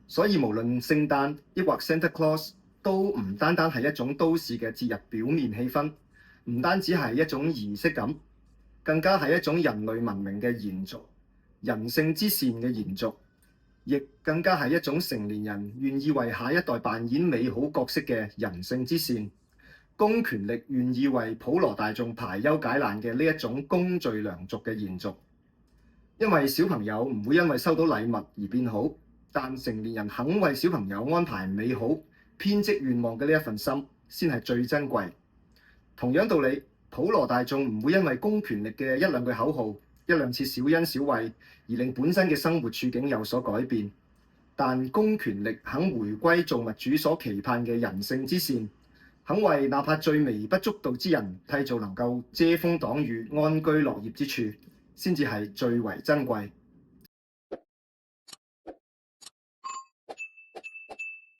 所以無論聖誕抑或 Santa Claus 都唔單單係一種都市嘅節日表面氣氛，唔單止係一種儀式感，更加係一種人類文明嘅延續、人性之善嘅延續，亦更加係一種成年人願意為下一代扮演美好角色嘅人性之善。公權力願意為普羅大眾排憂解難嘅呢一種公序良俗嘅延續。因為小朋友唔會因為收到禮物而變好，但成年人肯為小朋友安排美好、編織願望嘅呢一份心，先係最珍貴。同樣道理，普羅大眾唔會因為公權力嘅一兩句口號、一兩次小恩小惠而令本身嘅生活處境有所改變，但公權力肯回歸造物主所期盼嘅人性之善，肯為哪怕最微不足道之人締造能夠遮風擋雨、安居樂業之處，先至係最為珍貴。